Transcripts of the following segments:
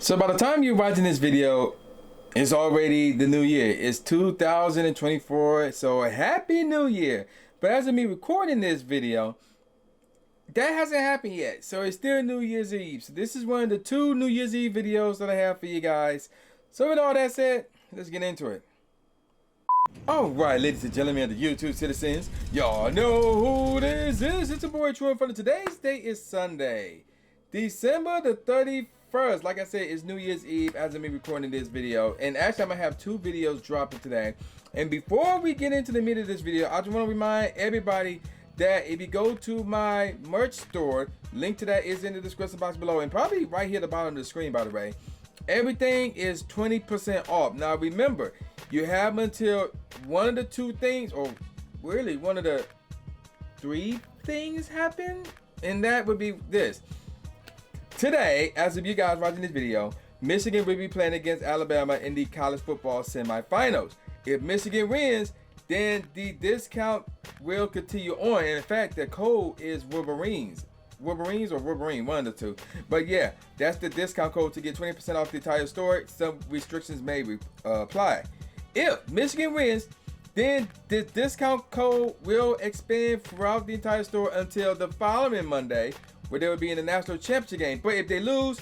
So by the time you're watching this video, it's already the new year. It's 2024, so happy new year. But as of me recording this video, that hasn't happened yet. So it's still New Year's Eve. So this is one of the 2 New Year's Eve videos that I have for you guys. So with all that said, let's get into it. Alright, ladies and gentlemen of the YouTube citizens, y'all know who this is. It's your boy True Inferno. Today's date is Sunday, December the 31st. Like I said, it's New Year's Eve as of me recording this video. And actually, I'm going to have 2 videos dropping today. And before we get into the meat of this video, I just want to remind everybody that if you go to my merch store, link to that is in the description box below. And probably right here at the bottom of the screen, by the way. Everything is 20% off. Now, remember, you have until one of the 2 things, or really one of the 3 things happen. And that would be this. Today, as of you guys watching this video, Michigan will be playing against Alabama in the college football semifinals. If Michigan wins, then the discount will continue on. And in fact, the code is Wolverines. Wolverines or Wolverine, one of the 2. But yeah, that's the discount code to get 20% off the entire store. Some restrictions may apply. If Michigan wins, then the discount code will expand throughout the entire store until the following Monday, where they will be in the national championship game. But if they lose,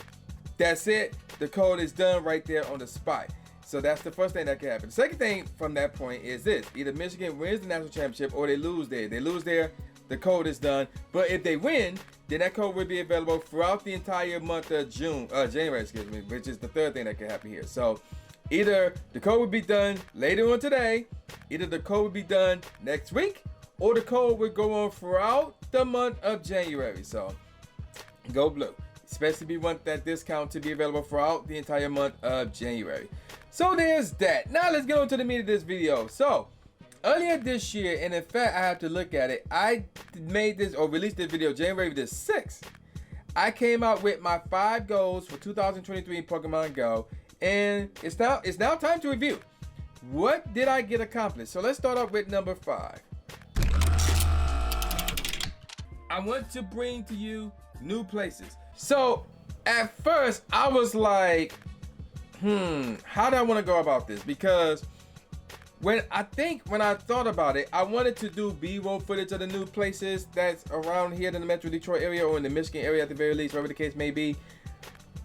that's it. The code is done right there on the spot. So that's the first thing that can happen. The second thing from that point is this. Either Michigan wins the national championship or they lose there. If they lose there, the code is done. But if they win, then that code will be available throughout the entire month of January, excuse me, which is the third thing that can happen here. So either the code will be done later on today, either the code will be done next week, or the code will go on throughout the month of January. So go blue. Especially if you want that discount to be available throughout the entire month of January. So there's that. Now let's get on to the meat of this video. So earlier this year, and in fact I have to look at it, I made this or released this video January the 6th. I came out with my 5 goals for 2023 in Pokemon Go, and it's now time to review. What did I get accomplished? So let's start off with number 5. I want to bring to you new places. So at first I was like, how do I want to go about this? Because when I thought about it, I wanted to do B-roll footage of the new places that's around here in the Metro Detroit area or in the Michigan area at the very least, whatever the case may be.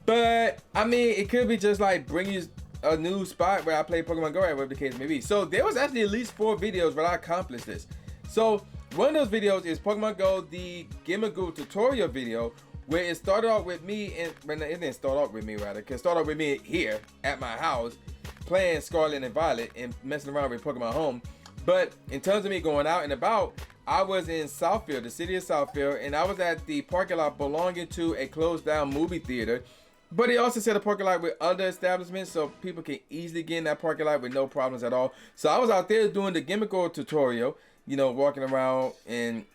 But I mean, it could be just like bring you a new spot where I play Pokemon Go, whatever the case may be. So there was actually at least 4 videos where I accomplished this. So one of those videos is Pokemon Go, the Gimmick tutorial video, where it started off with me, and when it didn't start off with me rather, because it started off with me here at my house playing Scarlet and Violet and messing around with Pokemon Home. But in terms of me going out and about, I was in Southfield, the city of Southfield, and I was at the parking lot belonging to a closed down movie theater. But he also set a parking lot with other establishments, so people can easily get in that parking lot with no problems at all. So I was out there doing the Gimmick tutorial, you know, walking around and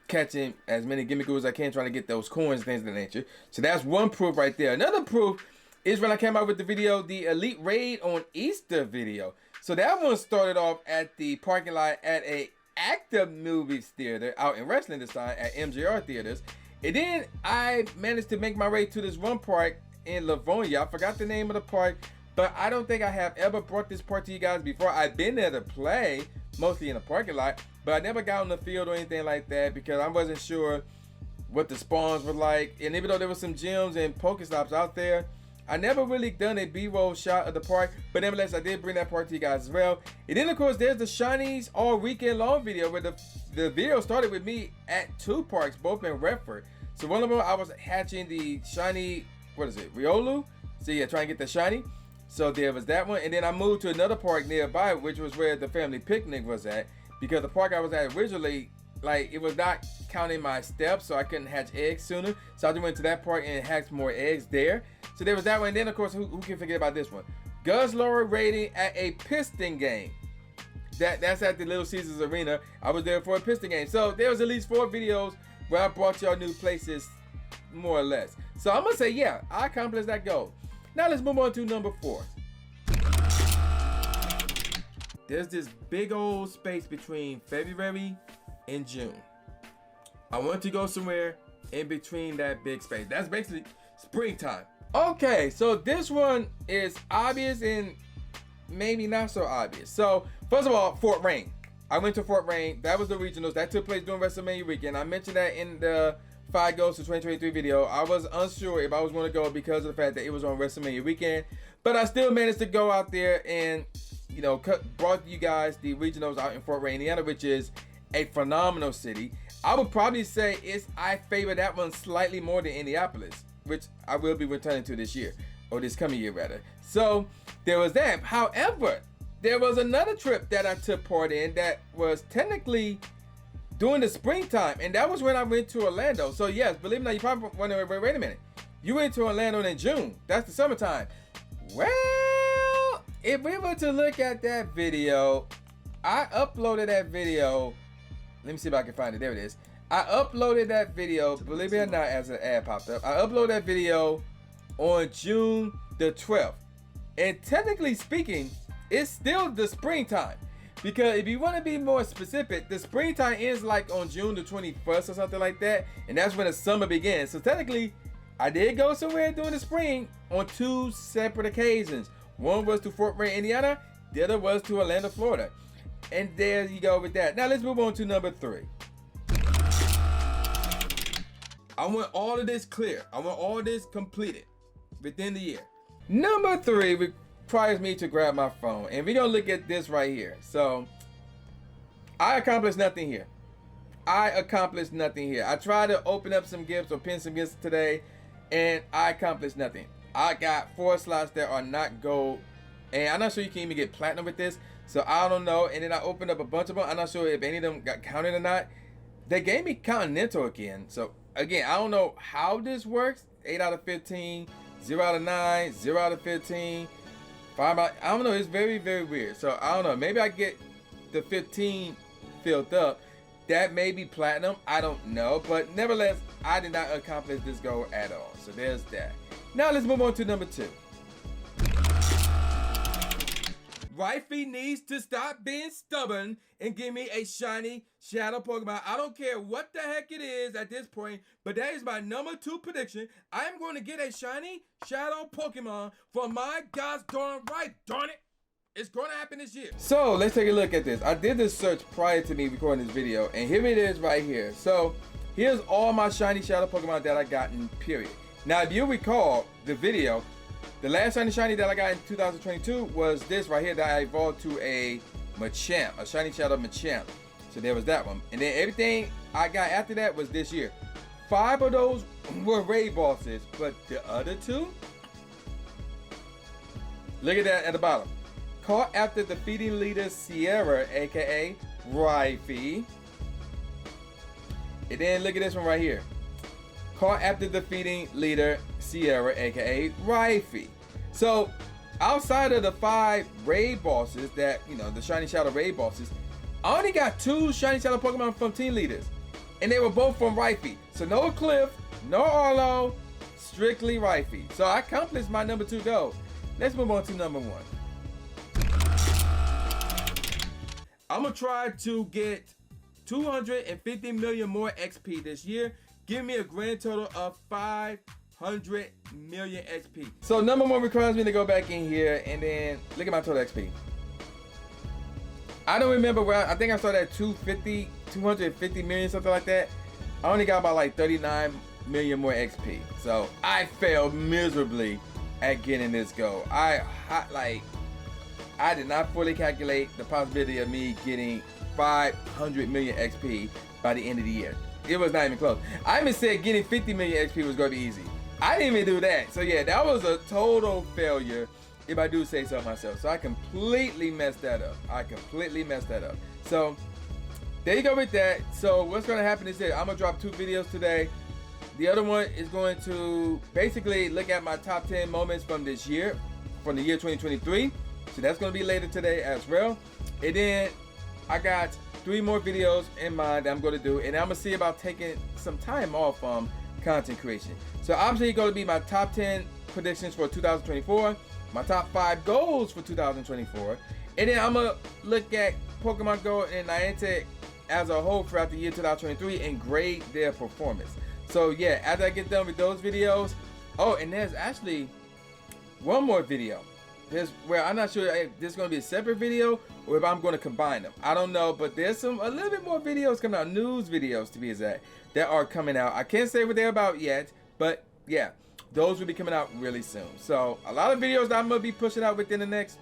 catching as many Gimmick as I can, trying to get those coins and things of that nature. So that's one proof right there. Another proof is when I came out with the video, the Elite Raid on Easter video. So that one started off at the parking lot at a active movies theater out in wrestling this time at MJR Theaters. And then I managed to make my way to this one park in Livonia. I forgot the name of the park, but I don't think I have ever brought this park to you guys before. I've been there to play, mostly in the parking lot, but I never got on the field or anything like that because I wasn't sure what the spawns were like. And even though there were some gyms and Pokestops out there, I never really done a B-roll shot of the park, but nevertheless, I did bring that park to you guys as well. And then, of course, there's the Shinies all weekend long video where the video started with me at 2 parks, both in Redford. So one of them, I was hatching the shiny, what is it, Riolu? So yeah, trying to get the shiny. So there was that one. And then I moved to another park nearby, which was where the family picnic was at, because the park I was at originally, like, it was not counting my steps, so I couldn't hatch eggs sooner. So I just went to that park and hatched more eggs there. So there was that one. And then, of course, who can forget about this one? Guzzler rating at a Piston game. That's at the Little Caesars Arena. I was there for a Piston game. So there was at least 4 videos where I brought y'all new places, more or less. So I'm going to say, yeah, I accomplished that goal. Now let's move on to number 4. There's this big old space between February and June. I want to go somewhere in between that big space. That's basically springtime. Okay, so this one is obvious and maybe not so obvious. So first of all, Fort Wayne. I went to Fort Wayne. That was the regionals. That took place during WrestleMania weekend. I mentioned that in the 5 Goes to 2023 video. I was unsure if I was going to go because of the fact that it was on WrestleMania weekend. But I still managed to go out there and, you know, brought you guys the regionals out in Fort Wayne, Indiana, which is a phenomenal city. I would probably say I favor that one slightly more than Indianapolis, which I will be returning to this year, or this coming year rather. So there was that. However, there was another trip that I took part in that was technically during the springtime, and that was when I went to Orlando. So yes, believe it or not, you probably wondering, wait a minute. You went to Orlando in June. That's the summertime. Well, if we were to look at that video, I uploaded that video. Let me see if I can find it. There it is. I uploaded that video, believe it or not, as an ad popped up. I uploaded that video on June the 12th. And technically speaking, it's still the springtime. Because if you want to be more specific, the springtime ends like on June the 21st or something like that. And that's when the summer begins. So technically, I did go somewhere during the spring on 2 separate occasions. One was to Fort Wayne, Indiana. The other was to Orlando, Florida. And there you go with that. Now let's move on to number 3. I want all of this clear. I want all this completed within the year. Number 3 requires me to grab my phone. And we're going to look at this right here. So, I accomplished nothing here. I tried to open up some gifts or pin some gifts today. And I accomplished nothing. I got 4 slots that are not gold. And I'm not sure you can even get platinum with this. So I don't know. And then I opened up a bunch of them. I'm not sure if any of them got counted or not. They gave me Continental again. So again, I don't know how this works. 8 out of 15, 0 out of 9, 0 out of 15, 5 out. I don't know. It's very, very weird. So I don't know. Maybe I get the 15 filled up. That may be platinum. I don't know. But nevertheless, I did not accomplish this goal at all. So there's that. Now let's move on to number 2. Wifey needs to stop being stubborn and give me a shiny shadow Pokemon. I don't care what the heck it is at this point, but that is my number 2 prediction. I am going to get a shiny shadow Pokemon for my gosh darn right, darn it. It's going to happen this year. So let's take a look at this. I did this search prior to me recording this video, and here it is right here. So here's all my shiny shadow Pokemon that I got in period. Now, if you recall the video, the last shiny that I got in 2022 was this right here that I evolved to a Machamp, a shiny shadow Machamp. So there was that one. And then everything I got after that was this year. 5 of those were raid bosses, but the other 2, look at that at the bottom. Caught after defeating leader Sierra, aka Rifey. And then look at this one right here. Caught after defeating leader Sierra, aka Rifey. So outside of the 5 raid bosses that, you know, the shiny shadow raid bosses, I only got 2 shiny shadow Pokemon from team leaders, and they were both from Rifey. So no Cliff, no Arlo, strictly Rifey. So I accomplished my number 2 goal. Let's move on to number 1. I'm gonna try to get 250 million more XP this year. Give me a grand total of 500 million XP. So number 1 requires me to go back in here and then look at my total XP. I don't remember where, I think I started at 250 million, something like that. I only got about like 39 million more XP. So I failed miserably at getting this goal. I did not fully calculate the possibility of me getting 500 million XP by the end of the year. It was not even close. I even said getting 50 million XP was going to be easy. I didn't even do that. So yeah, that was a total failure, if I do say so myself. So I completely messed that up. So there you go with that. So what's going to happen is that I'm going to drop 2 videos today. The other one is going to basically look at my top 10 moments from this year, from the year 2023. So that's going to be later today as well. And then I got 3 more videos in mind that I'm going to do, and I'm going to see about taking some time off from content creation. So obviously going to be my top 10 predictions for 2024, my top 5 goals for 2024, and then I'm going to look at Pokemon Go and Niantic as a whole throughout the year 2023 and grade their performance. So yeah, after I get done with those videos, Oh, and there's actually one more video. There's where I'm not sure if this is going to be a separate video or if I'm going to combine them. I don't know, but there's a little bit more videos coming out, news videos to be exact, that are coming out. I can't say what they're about yet, but yeah, those will be coming out really soon. So a lot of videos that I'm going to be pushing out within the next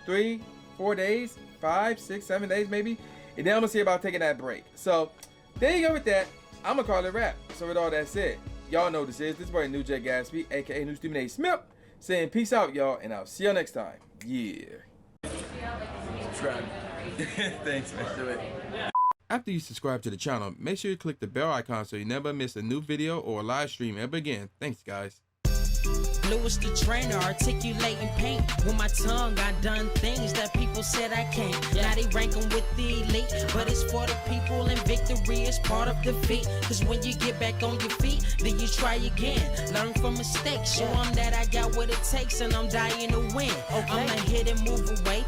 3, 4 days, 5, 6, 7 days maybe. And then I'm going to see about taking that break. So there you go with that. I'm going to call it a wrap. So with all that said, y'all know this boy New J Gatsby, aka New Stephen A. Smith, saying peace out, y'all, and I'll see you next time. Yeah. Subscribe. Thanks, man. Do it. After you subscribe to the channel, make sure you click the bell icon so you never miss a new video or a live stream ever again. Thanks, guys. Blue is the trainer, articulating paint. With my tongue, I done things that people said I can't. Now they rank 'em with the elite, but it's for the people, and victory is part of defeat. Cause when you get back on your feet, then you try again. Learn from mistakes, show 'em that I got what it takes, and I'm dying to win. I'ma hit and move away.